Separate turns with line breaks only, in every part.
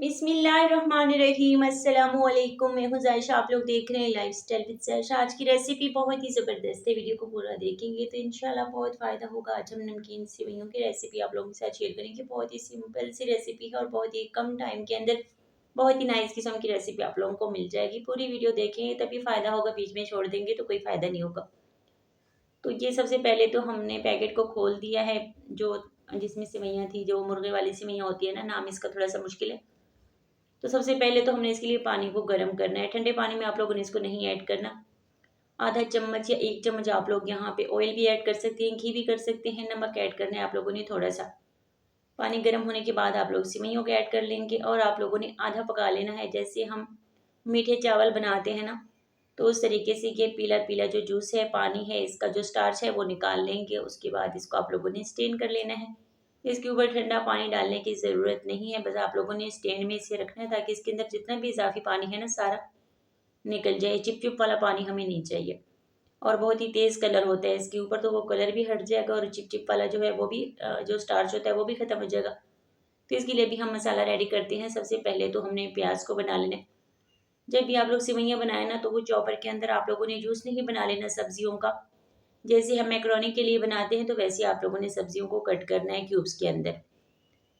बिस्मिल्लाहिर्रहमानिर्रहीम। अस्सलामु अलैकुम। मैं हूं जायशा, आप लोग देख रहे हैं लाइफस्टाइल विद जायशा। आज की रेसिपी बहुत ही ज़बरदस्त है, वीडियो को पूरा देखेंगे तो इंशाल्लाह बहुत फ़ायदा होगा। आज हम नमकीन सेवइयों की रेसिपी आप लोगों के साथ शेयर करेंगे। बहुत ही सिंपल सी रेसिपी है और बहुत ही कम टाइम के अंदर बहुत ही नाइस किस्म की रेसिपी आप लोगों को मिल जाएगी। पूरी वीडियो देखेंगे तभी फ़ायदा होगा, बीच में छोड़ देंगे तो कोई फ़ायदा नहीं होगा। तो ये सबसे पहले तो हमने पैकेट को खोल दिया है, जो जिसमें सेवइयाँ थी, जो मुर्गे वाली सेवइयाँ होती है ना, नाम इसका थोड़ा सा मुश्किल है। तो सबसे पहले तो हमने इसके लिए पानी को गर्म करना है। ठंडे पानी में आप लोगों ने इसको नहीं ऐड करना। आधा चम्मच या 1 चम्मच आप लोग यहाँ पे ऑयल भी ऐड कर सकते हैं, घी भी कर सकते हैं, नमक ऐड करना है आप लोगों ने थोड़ा सा। पानी गर्म होने के बाद आप लोग सेवइयों को ऐड कर लेंगे और आप लोगों ने आधा पका लेना है। जैसे हम मीठे चावल बनाते हैं ना, तो उस तरीके से ये पीला पीला जो जूस है, पानी है, इसका जो स्टार्च है वो निकाल लेंगे। उसके बाद इसको आप लोगों ने स्टेन कर लेना है। इसके ऊपर ठंडा पानी डालने की ज़रूरत नहीं है, बस आप लोगों ने स्टैंड में इसे रखना है ताकि इसके अंदर जितना भी इजाफी पानी है ना, सारा निकल जाए। चिपचिप वाला पानी हमें नहीं चाहिए। और बहुत ही तेज़ कलर होता है इसके ऊपर, तो वो कलर भी हट जाएगा और चिपचिप वाला जो है वो भी जो स्टार्च होता है वो भी ख़त्म हो जाएगा। तो इसके लिए भी हम मसाला रेडी करते हैं। सबसे पहले तो हमने प्याज को बना लेना है। जब भी आप लोग सेवइयाँ बनाए ना, तो वो चॉपर के अंदर आप लोगों ने जूस नहीं बना लेना सब्जियों का। जैसे हम मैक्रोनी के लिए बनाते हैं, तो वैसे आप लोगों ने सब्जियों को कट करना है क्यूब्स के अंदर।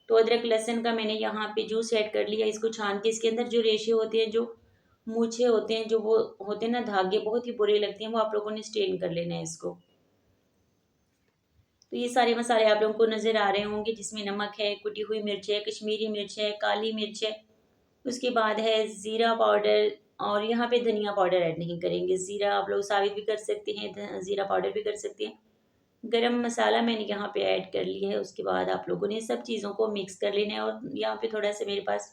तो अदरक लहसुन का मैंने यहाँ पे जूस ऐड कर लिया। इसको छान के इसके अंदर जो रेशे होते हैं, जो मूछे होते हैं, जो वो होते हैं ना धागे, बहुत ही बुरे लगते हैं, वो आप लोगों ने स्टेन कर लेना है इसको। तो ये सारे मसाले आप लोगों को नज़र आ रहे होंगे, जिसमें नमक है, कुटी हुई मिर्च है, कश्मीरी मिर्च है, काली मिर्च है। उसके बाद है ज़ीरा पाउडर, और यहाँ पे धनिया पाउडर ऐड नहीं करेंगे। ज़ीरा आप लोग साबित भी कर सकते हैं, ज़ीरा पाउडर भी कर सकते हैं। गरम मसाला मैंने यहाँ पे ऐड कर लिया है। उसके बाद आप लोगों ने सब चीज़ों को मिक्स कर लेना है। और यहाँ पे थोड़ा सा मेरे पास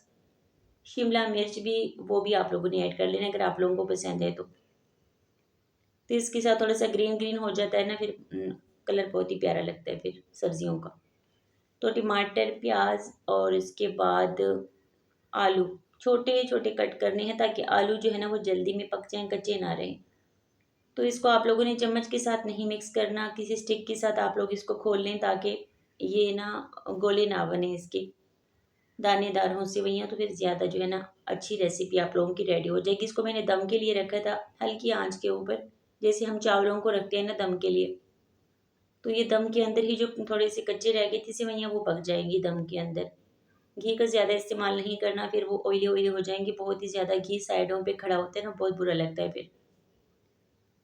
शिमला मिर्च भी, वो भी आप लोगों ने ऐड कर लेना है अगर आप लोगों को पसंद है तो। इसके साथ थोड़ा सा ग्रीन ग्रीन हो जाता है ना, फिर कलर बहुत ही प्यारा लगता है फिर सब्जियों का। तो टमाटर, प्याज और इसके बाद आलू छोटे छोटे कट करने हैं, ताकि आलू जो है ना वो जल्दी में पक जाएं, कच्चे ना रहें। तो इसको आप लोगों ने चम्मच के साथ नहीं मिक्स करना, किसी स्टिक के साथ आप लोग इसको खोल लें ताकि ये ना गोले ना बने, इसके दानेदार हों सेवइयाँ, तो फिर ज़्यादा जो है ना अच्छी रेसिपी आप लोगों की रेडी हो जाएगी। इसको मैंने दम के लिए रखा था, हल्की आंच के ऊपर, जैसे हम चावलों को रखते हैं ना दम के लिए। तो ये दम के अंदर ही जो थोड़े से कच्चे रह गए थे सेवइयाँ, वो पक जाएंगी दम के अंदर। घी का ज़्यादा इस्तेमाल नहीं करना, फिर वो ऑयली ऑयली हो जाएंगी। बहुत ही ज़्यादा घी साइडों पे खड़ा होता है ना, बहुत बुरा लगता है फिर।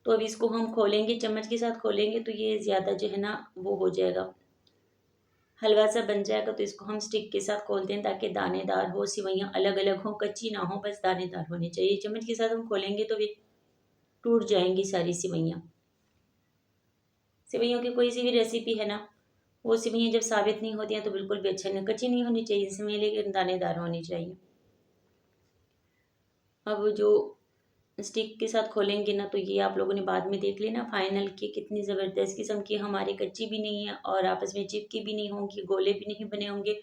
तो अब इसको हम खोलेंगे, चम्मच के साथ खोलेंगे तो ये ज़्यादा जो है ना वो हो जाएगा, हलवा सा बन जाएगा। तो इसको हम स्टिक के साथ खोलते हैं ताकि दानेदार हो, सेवइयाँ अलग अलग हो, कच्ची ना हो, बस दानेदार होनी चाहिए। चम्मच के साथ हम खोलेंगे तो फिर टूट जाएंगी सारी सेवइयाँ। सेवइयों की कोई सी भी रेसिपी है ना, वो सेवइयाँ जब साबित नहीं होती हैं तो बिल्कुल भी अच्छा नहीं, कच्ची नहीं होनी चाहिए सेवइयाँ, लेकिन दानेदार होनी चाहिए। अब जो स्टिक के साथ खोलेंगे ना, तो ये आप लोगों ने बाद में देख लेना फाइनल की कितनी ज़बरदस्त किस्म की हमारी कच्ची भी नहीं है और आपस में चिपकी भी नहीं होंगी, गोले भी नहीं बने होंगे,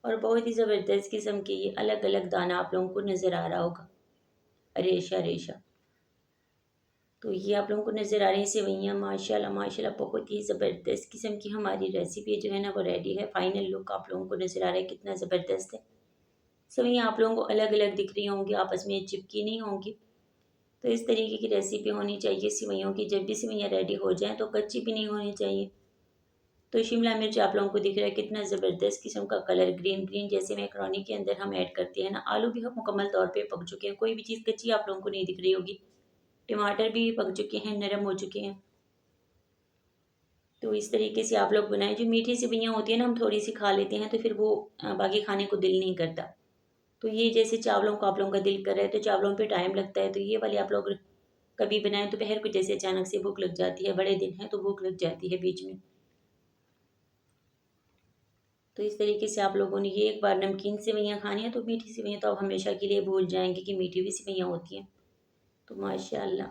और बहुत ही ज़बरदस्त किस्म के ये अलग अलग दाना आप लोगों को नज़र आ रहा होगा, रेशा रेशा। तो ये आप लोगों को नज़र आ रही है सेवइयाँ, माशाल्लाह माशाल्लाह बहुत ही ज़बरदस्त किस्म की हमारी रेसिपी जो है ना वो रेडी है। फाइनल लुक आप लोगों को नज़र आ रहा है कितना ज़बरदस्त है। सेवइयाँ आप लोगों को अलग अलग दिख रही होंगी, आपस में चिपकी नहीं होंगी। तो इस तरीके की रेसिपी होनी चाहिए सेवइयों की। जब भी सेवइयाँ रेडी हो जाएँ तो कच्ची भी नहीं होनी चाहिए। तो शिमला मिर्च आप लोगों को दिख रहा है कितना ज़बरदस्त किस्म का कलर, ग्रीन ग्रीन, जैसे मैकरोनी के अंदर हम ऐड करते हैं ना। आलू भी हम मुकम्मल तौर पे पक चुके हैं, कोई भी चीज़ कच्ची आप लोगों को नहीं दिख रही होगी। टमाटर भी पक चुके हैं, नरम हो चुके हैं। तो इस तरीके से आप लोग बनाएं। जो मीठी सेवइयाँ होती है ना, हम थोड़ी सी खा लेते हैं तो फिर वो बाकी खाने को दिल नहीं करता। तो ये जैसे चावलों को आप लोगों का दिल कर रहा है, तो चावलों पे टाइम लगता है, तो ये वाली आप लोग कभी बनाएं। दोपहर को जैसे अचानक से भूख लग जाती है, बड़े दिन है तो भूख लग जाती है बीच में। तो इस तरीके से आप लोगों ने ये एक बार नमकीन सेवइयाँ खानी है, तो मीठी सेवइयाँ तो आप हमेशा के लिए भूल जाएंगे कि मीठी भी सेवइयाँ होती हैं। तो माशाल्लाह